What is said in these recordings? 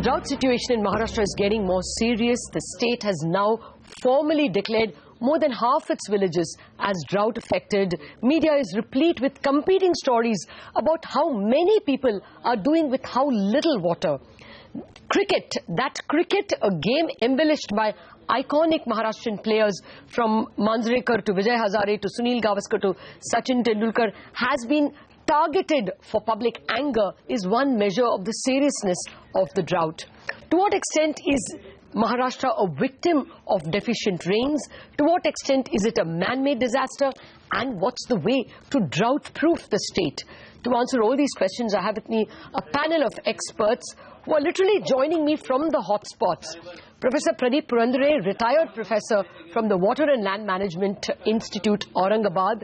The drought situation in Maharashtra is getting more serious. The state has now formally declared more than half its villages as drought affected. Media is replete with competing stories about how many people are doing with how little water. Cricket, a game embellished by iconic Maharashtrian players from Manjrekar to Vijay Hazare to Sunil Gavaskar to Sachin Tendulkar, has been targeted for public anger, is one measure of the seriousness of the drought. To what extent is Maharashtra a victim of deficient rains? To what extent is it a man-made disaster? And what's the way to drought-proof the state? To answer all these questions, I have with me a panel of experts who are literally joining me from the hotspots. Professor Pradeep Purandare, retired professor from the Water and Land Management Institute, Aurangabad.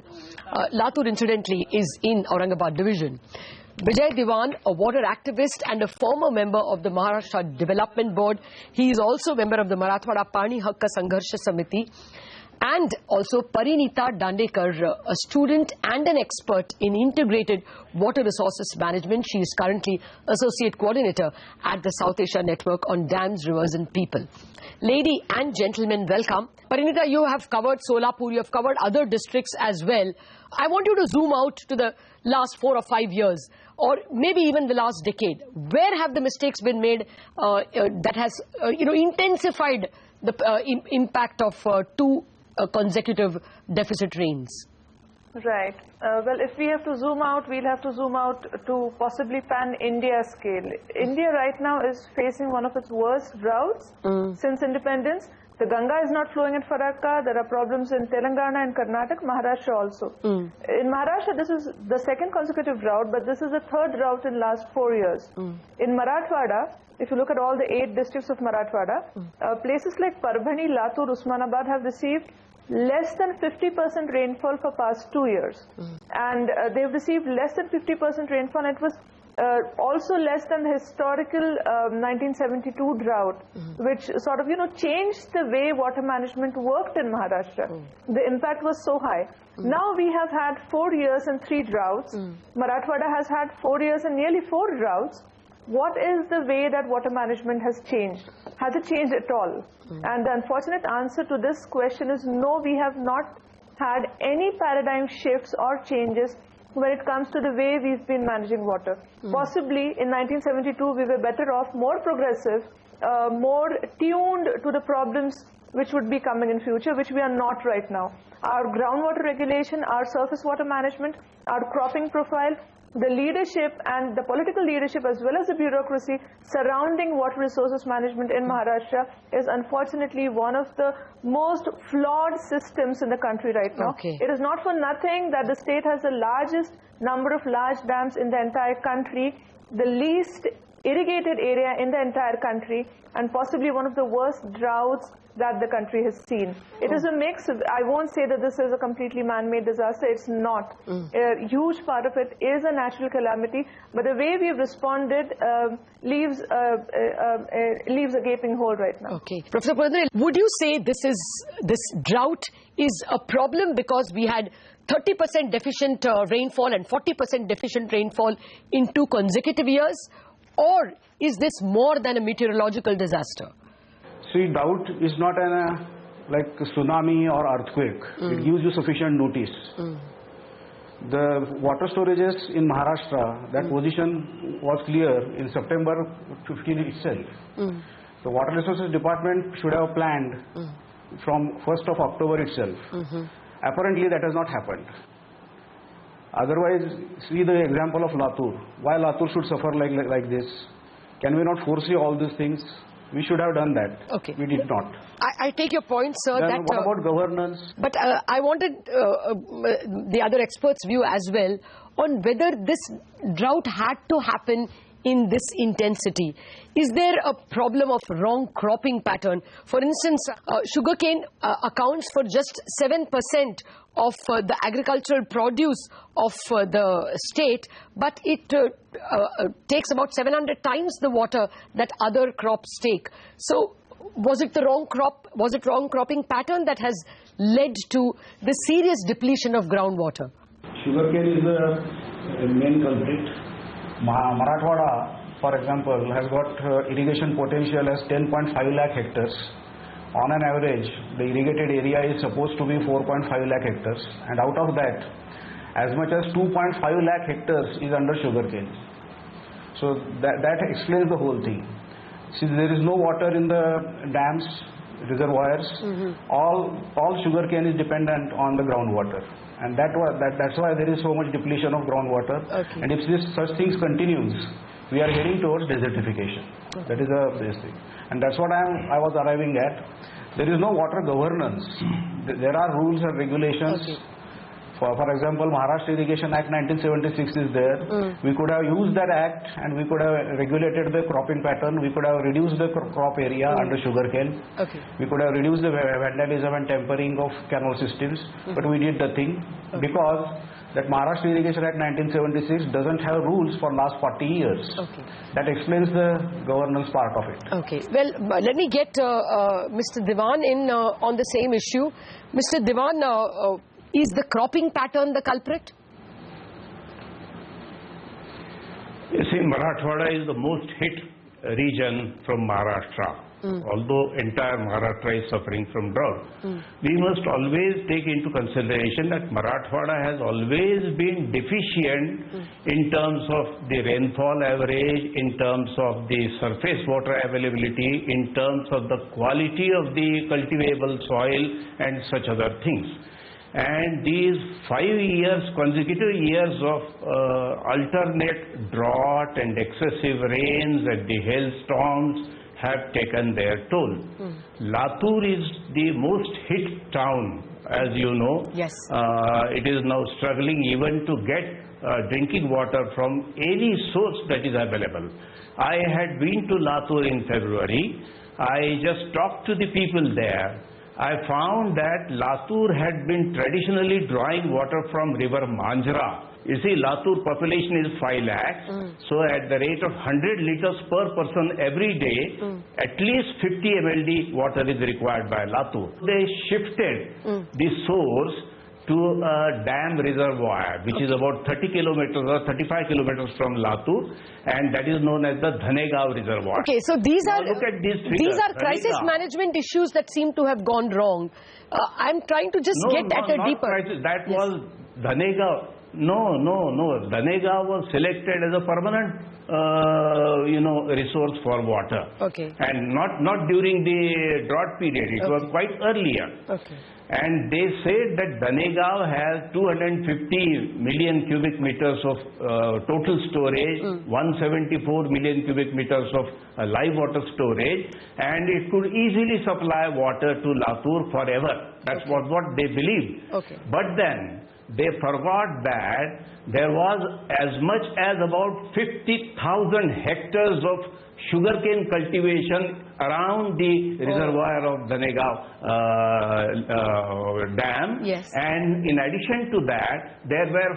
Latur, incidentally, is in Aurangabad division. Vijay Diwan, a water activist and a former member of the Maharashtra Development Board. He is also a member of the Marathwada Pani Hakka Sangharsha Samiti. And also Parinita Dandekar, a student and an expert in integrated water resources management. She is currently associate coordinator at the South Asia Network on Dams, Rivers and People. Lady and gentlemen, welcome. Parinita, you have covered Solapur, you have covered other districts as well. I want you to zoom out to the last 4 or 5 years, or maybe even the last decade. Where have the mistakes been made that has intensified the impact of two consecutive deficit rains? Right. Well, if we have to zoom out, we'll have to zoom out to possibly pan-India scale. India right now is facing one of its worst droughts since independence. The Ganga is not flowing in Farakka. There are problems in Telangana and Karnataka, Maharashtra also. In Maharashtra, this is the second consecutive drought, but this is the third drought in last 4 years. In Marathwada, if you look at all the 8 districts of Marathwada, places like Parbhani, Latur, Usmanabad have received less than 50% rainfall for past 2 years. And they've received less than 50% rainfall. And it was also less than the historical 1972 drought, which sort of, changed the way water management worked in Maharashtra. The impact was so high. Now we have had 4 years and 3 droughts. Marathwada has had 4 years and nearly 4 droughts. What is the way that water management has changed? Has it changed at all? And the unfortunate answer to this question is no, we have not had any paradigm shifts or changes when it comes to the way we've been managing water. Possibly in 1972 we were better off, more progressive, more tuned to the problems which would be coming in future, which we are not right now. Our groundwater regulation, our surface water management, our cropping profile, the leadership and the political leadership as well as the bureaucracy surrounding water resources management in Maharashtra is unfortunately one of the most flawed systems in the country right now. It is not for nothing that the state has the largest number of large dams in the entire country, the least irrigated area in the entire country, and possibly one of the worst droughts that the country has seen. It is a mix. I won't say that this is a completely man-made disaster. It's not. A huge part of it is a natural calamity, but the way we've responded leaves a gaping hole right now. Professor Purandare, would you say this drought is a problem because we had 30% deficient rainfall and 40% deficient rainfall in 2 consecutive years? Or is this more than a meteorological disaster? See, drought is not like a tsunami or earthquake. It gives you sufficient notice. The water storages in Maharashtra, that position was clear in September 15 itself. The Water Resources Department should have planned from 1st of October itself. Apparently that has not happened. Otherwise, see the example of Latur. Why Latur should suffer like this? Can we not foresee all these things? We should have done that. We did not. I take your point, sir. Then what about governance? But I wanted the other experts' view as well on whether this drought had to happen in this intensity. Is there a problem of wrong cropping pattern? For instance, sugarcane accounts for just 7% of the agricultural produce of the state, but it takes about 700 times the water that other crops take. So was it the wrong crop? Was it wrong cropping pattern that has led to the serious depletion of groundwater? Sugarcane is the main culprit. Marathwada for example, has got irrigation potential as 10.5 lakh hectares. On an average, the irrigated area is supposed to be 4.5 lakh hectares, and out of that, as much as 2.5 lakh hectares is under sugarcane. So that explains the whole thing. Since there is no water in the dams, reservoirs, all sugarcane is dependent on the groundwater, and that's why there is so much depletion of groundwater. Okay. And if such things continues, we are heading towards desertification. That is the basic, and that's what I was arriving at. There is no water governance. There are rules and regulations. Okay. For example, Maharashtra Irrigation Act 1976 is there. We could have used that act and we could have regulated the cropping pattern. We could have reduced the crop area under sugarcane. Okay. We could have reduced the vandalism and tampering of canal systems. But we did nothing because that Maharashtra Irrigation Act 1976 doesn't have rules for last 40 years. Okay. That explains the governance part of it. Okay. Well, let me get Mr. Diwan in on the same issue. Mr. Diwan, is the cropping pattern the culprit? You see, Marathwada is the most hit region from Maharashtra. Although entire Maharashtra is suffering from drought, we must always take into consideration that Marathwada has always been deficient in terms of the rainfall average, in terms of the surface water availability, in terms of the quality of the cultivable soil and such other things. And these 5 years, consecutive years of alternate drought and excessive rains and the hailstorms have taken their toll. Latur is the most hit town, as you know. Yes. It is now struggling even to get drinking water from any source that is available. I had been to Latur in February. I just talked to the people there. I found that Latur had been traditionally drawing water from river Manjra. You see, Latur population is 5 lakhs. So at the rate of 100 liters per person every day, at least 50 mld water is required by Latur. They shifted the source to a dam reservoir, which is about 30 kilometers or 35 kilometers from Latur, and that is known as the Dhanegaon reservoir. Okay, so these Now are look at these figures. These are crisis management issues that seem to have gone wrong. I'm trying to just get at a deeper. Crisis. That was Dhanegaon. No. Dhanegaon was selected as a permanent, resource for water. Okay. And not during the drought period. It was quite earlier. Okay. And they said that Dhanegaon has 250 million cubic meters of total storage, 174 million cubic meters of live water storage, and it could easily supply water to Latur forever. That's what they believed. Okay. But then they forgot that there was as much as about 50,000 hectares of sugarcane cultivation around the reservoir of Dhanegaon dam. Yes. And in addition to that, there were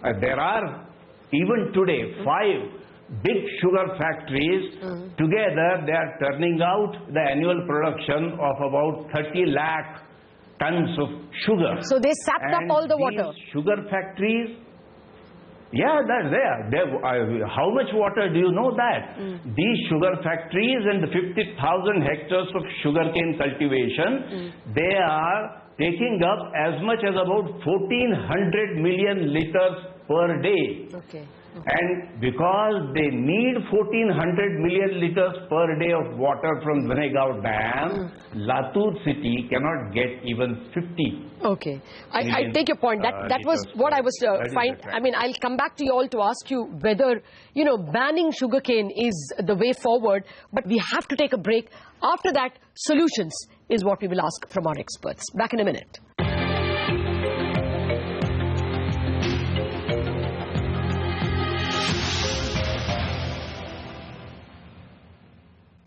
5, there are even today 5 big sugar factories. Together they are turning out the annual production of about 30 lakh tons of sugar. So they sapped up all the water. Sugar factories, yeah, that's there. How much water do you know that? These sugar factories and the 50,000 hectares of sugarcane cultivation, they are taking up as much as about 1,400 million liters per day. Okay. And because they need 1,400 million liters per day of water from Dhanegaon Dam, Latur city cannot get even 50. Okay, I take your point. That was what I was fine. I mean, I'll come back to you all to ask you whether, banning sugarcane is the way forward. But we have to take a break. After that, solutions is what we will ask from our experts. Back in a minute.